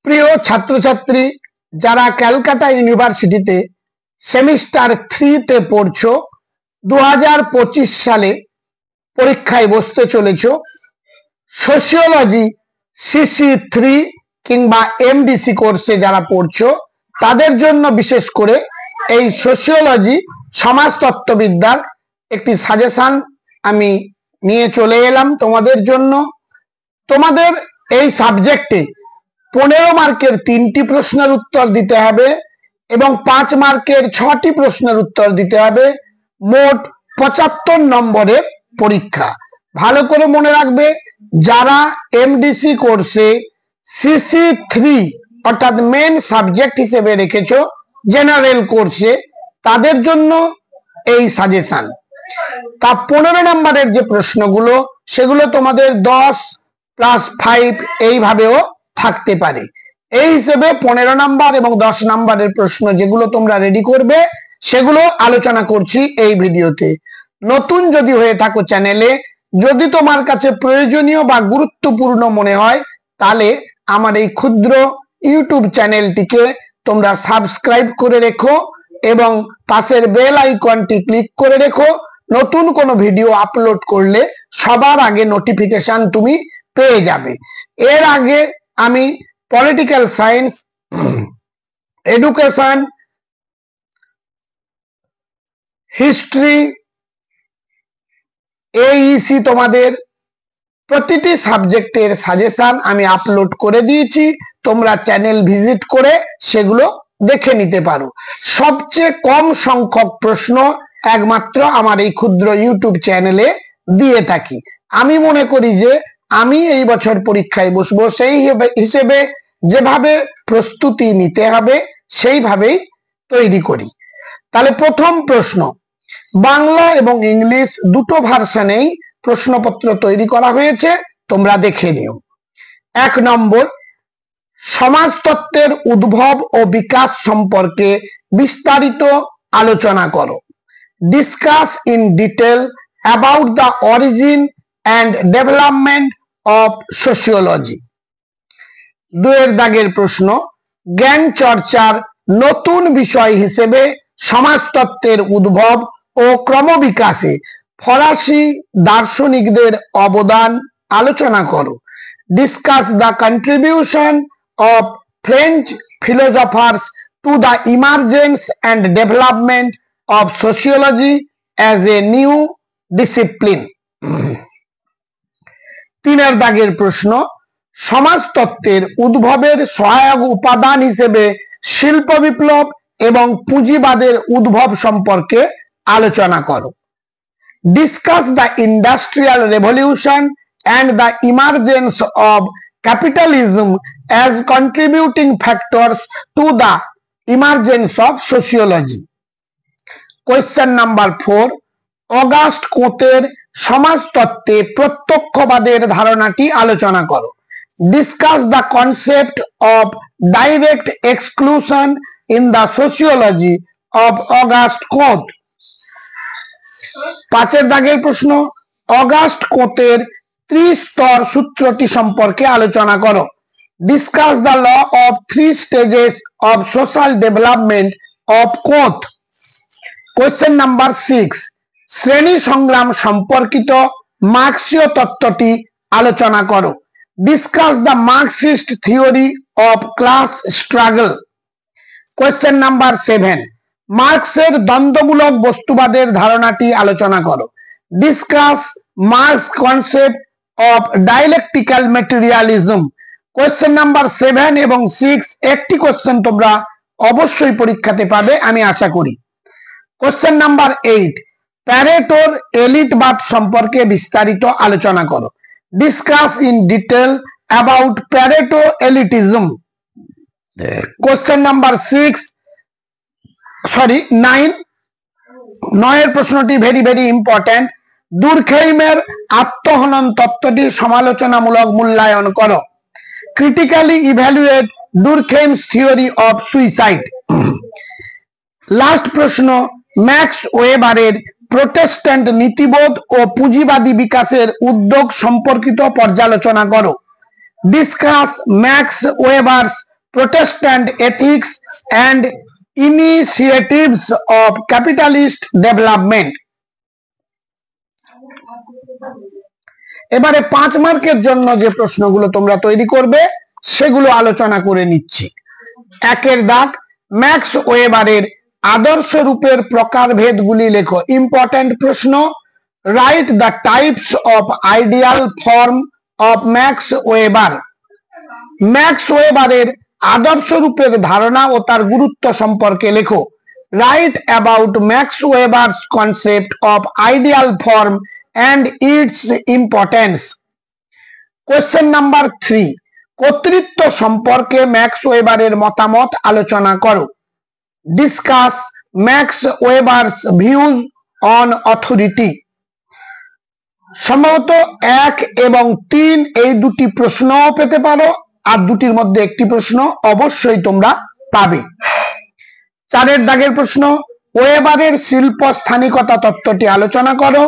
প্রিয় ছাত্রছাত্রী যারা ক্যালকাটা ইউনিভার্সিটিতে সেমিস্টার 3 তে পড়ছো, 2025 সালে পরীক্ষায় বসতে চলেছো, সোশিওলজি CC3 কিংবা MDC কোর্সে যারা পড়ছো তাদের জন্য বিশেষ করে এই সোশিওলজি সমাজতত্ত্ববিদ্যার একটি সাজেশন আমি নিয়ে চলে এলাম তোমাদের জন্য। তোমাদের এই সাবজেক্টে 15 মার্কের 3টি প্রশ্নের উত্তর দিতে হবে এবং 5 মার্কের 6টি প্রশ্নের উত্তর দিতে হবে। মোট 75 নম্বরের পরীক্ষা। ভালো করে মনে রাখবে, যারা MDC কোর্সে CC3 অর্থাৎ মেন সাবজেক্ট হিসেবে রেখেছো জেনারেল কোর্সে, তাদের জন্য এই সাজেশন। তা 15 নম্বরের যে প্রশ্নগুলো সেগুলো তোমাদের 10+5 এইভাবেও থাকতে পারে। এই হিসেবে 15 নম্বর এবং 10 নম্বরের প্রশ্ন যেগুলো তোমরা রেডি করবে সেগুলো আলোচনা করছি এই ভিডিওতে। নতুন যদি হয়ে থাকো চ্যানেলে, যদি তোমার কাছে প্রয়োজনীয় বা গুরুত্বপূর্ণ মনে হয় তাহলে আমার এই ক্ষুদ্র ইউটিউব চ্যানেলটিকে তোমরা সাবস্ক্রাইব করে রেখো এবং পাশের বেল আইকনটি ক্লিক করে রেখো। নতুন কোনো ভিডিও আপলোড করলে সবার আগে নোটিফিকেশন তুমি পেয়ে যাবে। এর আগে আমি political science, education, history, AEC তোমাদের প্রতিটি সাবজেক্টের সাজেশন আমি আপলোড করে দিয়েছি। তোমরা চ্যানেল ভিজিট করে সেগুলো দেখে নিতে পারো। সবচেয়ে কম সংখ্যক প্রশ্ন একমাত্র আমার এই ক্ষুদ্র ইউটিউব চ্যানেলে দিয়ে থাকি। আমি মনে করি যে আমি এই বছর পরীক্ষায় বসবো, সেই হিসেবে যেভাবে প্রস্তুতি নিতে হবে সেইভাবেই তৈরি করি। তাহলে প্রথম প্রশ্ন, বাংলা এবং ইংলিশ দুটো ভার্সনেই প্রশ্নপত্র তৈরি করা হয়েছে, তোমরা দেখে নিও। 1 নম্বর, সমাজতত্ত্বের উদ্ভব ও বিকাশ সম্পর্কে বিস্তারিত আলোচনা করো। Discuss in detail about the origin and development of sociology. 2 দাগের প্রশ্ন, জ্ঞান চর্চার নতুন বিষয় হিসেবে সমাজতত্ত্বের উদ্ভব ও ক্রমবিকাশে ফরাসি দার্শনিকদের অবদান আলোচনা করো। Discuss the contribution of French philosophers two the emergence and development of sociology as a new discipline. 3 দাগের প্রশ্ন, সমাজতত্ত্বের উদ্ভবের সহায়ক উপাদান হিসেবে শিল্প বিপ্লব এবং পুঁজিবাদের উদ্ভব সম্পর্কে আলোচনা করো। Discuss the industrial revolution and the emergence of capitalism as contributing factors to the emergence of sociology. Question number 4, August কোঁতের সমাজতত্ত্বে প্রত্যক্ষবাদের ধারণাটি আলোচনা করো। Discuss the concept of direct exclusion in the sociology of August Comte. 5 দাগের প্রশ্ন, August কোঁতের ত্রিস্তর সূত্রটি সম্পর্কে আলোচনা করো। Discuss the law of 3 stages of social development of Comte. Question number 6, শ্রেণী সংগ্রাম সম্পর্কিত মার্ক্সীয় তত্ত্বটি আলোচনা করো। Discuss the Marxist theory of class struggle. Question number 7, মার্কসের দ্বন্দ্বমূলক বস্তুবাদের ধারণাটি আলোচনা করো। Discuss Marx concept of dialectical materialism. Question number 7 এবং 6 একটি কোয়েশ্চেন তোমরা অবশ্যই পরীক্ষাতে পাবে আমি আশা করি। কোয়েশ্চেন নাম্বার 8, প্যারেটোর এলিটবাদ সম্পর্কে বিস্তারিত আলোচনা করো। Discuss in detail about Pareto elitism. Question number 9 প্রশ্নটি ভেরি ইম্পর্টেন্ট। দুর্খেইমের আত্মহনন তত্ত্বটির সমালোচনামূলক মূল্যায়ন করো। Critically evaluate Durkheim's theory of suicide. Last প্রশ্ন, ম্যাক্স ওয়েবারের প্রোটেস্ট্যান্ট নীতিবোধ ও পুঁজিবাদী বিকাশের উদ্যোগ সম্পর্কিত পর্যালোচনা করো। Discuss Max Weber's Protestant ethics and initiatives of capitalist development. এবারে 5 মার্কের জন্য যে প্রশ্নগুলো তোমরা তৈরি করবে সেগুলো আলোচনা করে নিচ্ছি। 1 দাগ, ম্যাক্স ওয়েবারের আদর্শ রূপের প্রকারভেদগুলি লেখো। ইম্পর্টেন্ট প্রশ্ন। Write the types of ideal form of Max Weber. Max ওয়েবারের আদর্শ রূপের ধারণা ও তার গুরুত্ব সম্পর্কে লেখো। Write about Max Weber's concept of ideal form and its importance. Question number 3, কর্তৃত্ব সম্পর্কে ম্যাক্স ওয়েবারের মতামত আলোচনা করো। Discuss Max Weber's views on authority. সম্ভবত 1 এবং 3 এই দুটি প্রশ্নও পেতে পারো, আর দুটির মধ্যে একটি প্রশ্ন অবশ্যই তোমরা পাবে। 4 দাগের প্রশ্ন, ওয়েবারের শিল্প স্থানিকতা তত্ত্বটি আলোচনা করো।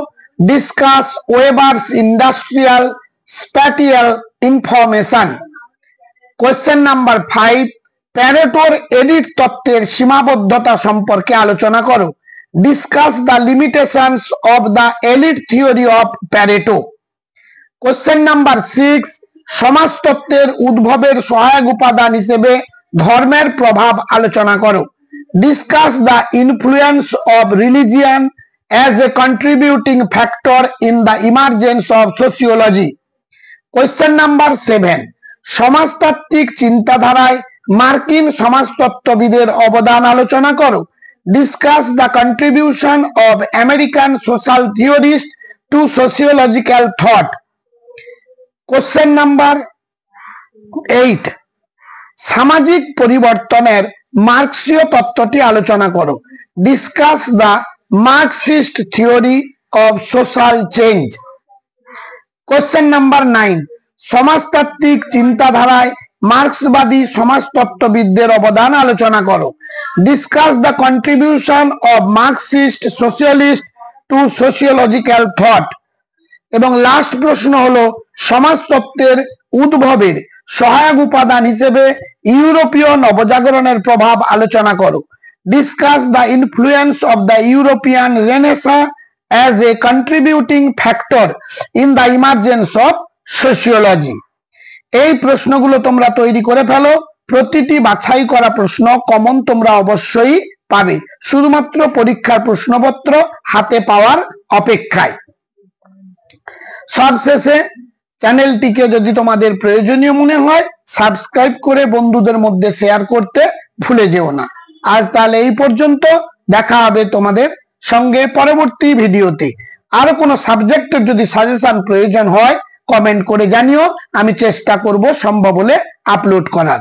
Discuss Weber's industrial spatial information. Question number 5, প্যারেটোর এডিট তত্ত্বের সীমাবদ্ধতা সম্পর্কে আলোচনা করো। Discuss the limitations of the elite theory of Pareto. Question number 6, সমাজতত্ত্বের উদ্ভবের সহায়ক উপাদান হিসেবে ধর্মের প্রভাব আলোচনা করো। Discuss the influence of religion as a contributing factor in the emergence of sociology. Question number 7, সমাজতাত্ত্বিক চিন্তাধারায় মার্কিন সমাজতত্ত্ববিদের অবদান আলোচনা করো। Discuss the contribution of American social theorist to sociological thought. Question number 8, সামাজিক পরিবর্তনের মার্ক্সীয় তত্ত্বটি আলোচনা করো। Discuss the Marxist theory of social change. Question number 9, সমাজতাত্ত্বিক চিন্তাধারায় মার্ক্সবাদী সমাজতত্ত্ববিদদের অবদান আলোচনা করো। Discuss the contribution of Marxist socialist to sociological thought. এবং লাস্ট প্রশ্ন হলো, সমাজতত্ত্বের উদ্ভবের সহায়ক উপাদান হিসেবে ইউরোপীয় নবজাগরণের প্রভাব আলোচনা করো। Discuss the influence of the European Renaissance as a contributing factor in the emergence of sociology. এই প্রশ্নগুলো তোমরা তৈরি করে ফেলো। প্রতিটি বাছাই করা প্রশ্ন কমন তোমরা অবশ্যই পাবে, শুধুমাত্র পরীক্ষার প্রশ্নপত্র হাতে পাওয়ার অপেক্ষায়। সবশেষে চ্যানেলটিকে যদি তোমাদের প্রয়োজনীয় মনে হয় সাবস্ক্রাইব করে বন্ধুদের মধ্যে শেয়ার করতে ভুলে যেও না। আজ তাহলে এই পর্যন্ত, দেখা হবে তোমাদের সঙ্গে পরবর্তী ভিডিওতে। আরো কোনো সাবজেক্টের যদি সাজেশন প্রয়োজন হয় কমেন্ট করে জানিও, আমি চেষ্টা করব সম্ভব হলে আপলোড করার।